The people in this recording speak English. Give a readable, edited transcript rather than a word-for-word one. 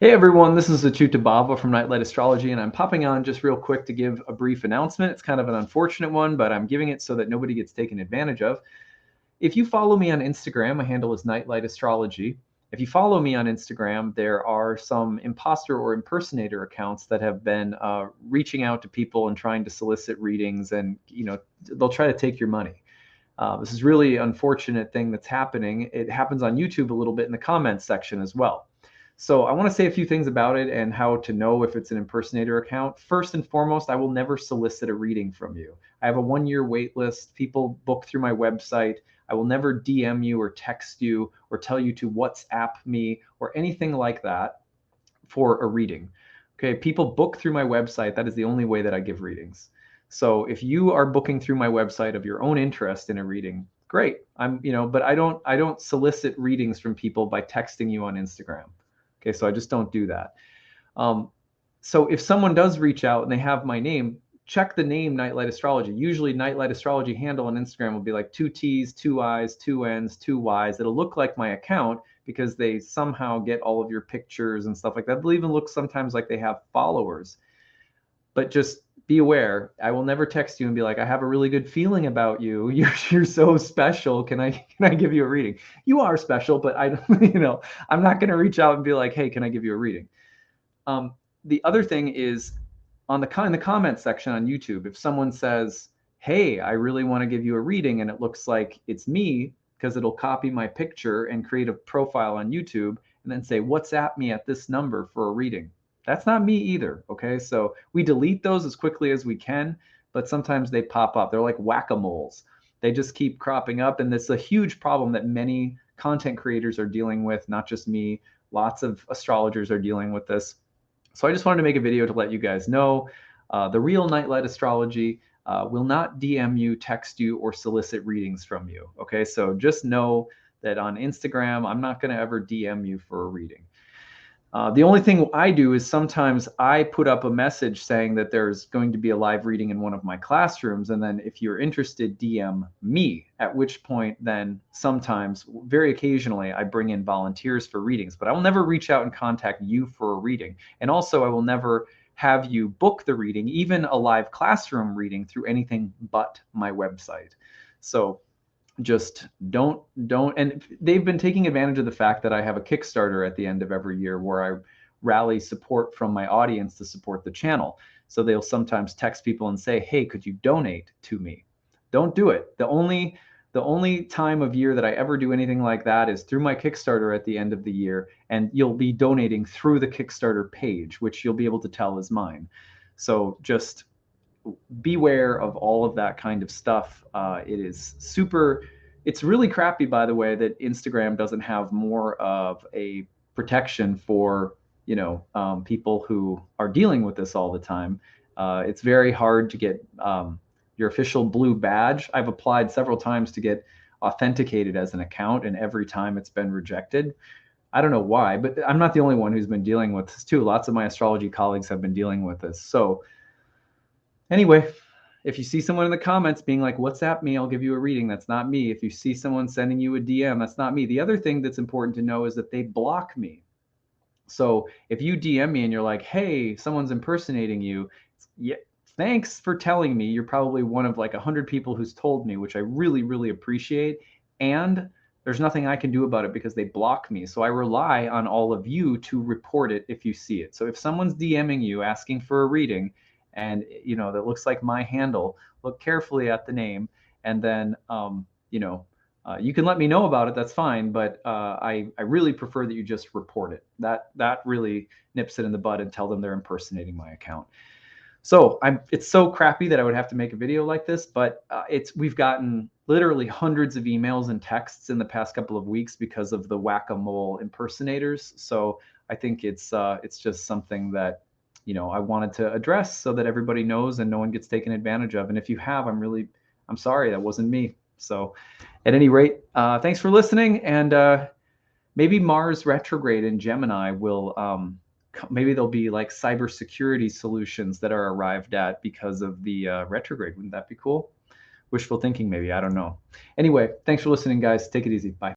Hey everyone, this is acyuta-bhava from Nightlight Astrology, and I'm popping on just real quick to give a brief announcement. It's kind of an unfortunate one, but I'm giving it so that nobody gets taken advantage of. If you follow me on Instagram, my handle is Nightlight Astrology. If you follow me on Instagram, there are some imposter or impersonator accounts that have been reaching out to people and trying to solicit readings, and they'll try to take your money. This is really unfortunate thing that's happening. It happens on YouTube a little bit in the comments section as well. So I want to say a few things about it and how to know if it's an impersonator account. First and foremost, I will never solicit a reading from you. I have a 1-year wait list. People book through my website. I will never DM you or text you or tell you to WhatsApp me or anything like that for a reading. Okay, people book through my website. That is the only way that I give readings. So if you are booking through my website of your own interest in a reading, great. But I don't solicit readings from people by texting you on Instagram. Okay, so I just don't do that. So if someone does reach out and they have my name, check the name Nightlight Astrology. Usually Nightlight Astrology handle on Instagram will be like 2 T's, 2 I's, 2 N's, 2 Y's. It'll look like my account because they somehow get all of your pictures and stuff like that. They'll even look sometimes like they have followers. But just be aware, I will never text you and be like, I have a really good feeling about you. You're so special. Can I give you a reading? You are special, but I I'm not going to reach out and be like, hey, can I give you a reading? The other thing is in the comment section on YouTube, if someone says, hey, I really want to give you a reading, and it looks like it's me, because it'll copy my picture and create a profile on YouTube and then say, WhatsApp me at this number for a reading. That's not me either. Okay. So we delete those as quickly as we can, but sometimes they pop up. They're like whack-a-moles. They just keep cropping up. And it's a huge problem that many content creators are dealing with, not just me. Lots of astrologers are dealing with this. So I just wanted to make a video to let you guys know the real Nightlight Astrology will not DM you, text you, or solicit readings from you. Okay. So just know that on Instagram, I'm not going to ever DM you for a reading. The only thing I do is sometimes I put up a message saying that there's going to be a live reading in one of my classrooms. And then if you're interested, DM me, at which point then sometimes, very occasionally, I bring in volunteers for readings, but I will never reach out and contact you for a reading. And also I will never have you book the reading, even a live classroom reading, through anything but my website. So just don't, and they've been taking advantage of the fact that I have a Kickstarter at the end of every year where I rally support from my audience to support the channel. So they'll sometimes text people and say, hey, could you donate to me? Don't do it. The only time of year that I ever do anything like that is through my Kickstarter at the end of the year, and you'll be donating through the Kickstarter page, which you'll be able to tell is mine. So just beware of all of that kind of stuff. It's really crappy, by the way, that Instagram doesn't have more of a protection for, people who are dealing with this all the time. It's very hard to get your official blue badge. I've applied several times to get authenticated as an account, and every time it's been rejected. I don't know why, but I'm not the only one who's been dealing with this too. Lots of my astrology colleagues have been dealing with this. So anyway, if you see someone in the comments being like, WhatsApp me, I'll give you a reading, that's not me. If you see someone sending you a DM, that's not me. The other thing that's important to know is that they block me. So if you DM me and you're like, hey, someone's impersonating you, yeah, thanks for telling me. You're probably one of like 100 people who's told me, which I really, really appreciate. And there's nothing I can do about it because they block me. So I rely on all of you to report it if you see it. So if someone's DMing you asking for a reading, and that looks like my handle, look carefully at the name, and then you can let me know about it. That's fine, but I really prefer that you just report it. That really nips it in the bud and tell them they're impersonating my account. So it's so crappy that I would have to make a video like this, but we've gotten literally hundreds of emails and texts in the past couple of weeks because of the whack-a-mole impersonators. So I think it's just something that I wanted to address so that everybody knows and no one gets taken advantage of. And if you have, I'm sorry, that wasn't me. So at any rate, thanks for listening. And maybe Mars retrograde in Gemini will, maybe there'll be like cybersecurity solutions that are arrived at because of the retrograde. Wouldn't that be cool? Wishful thinking, maybe. I don't know. Anyway, thanks for listening, guys. Take it easy. Bye.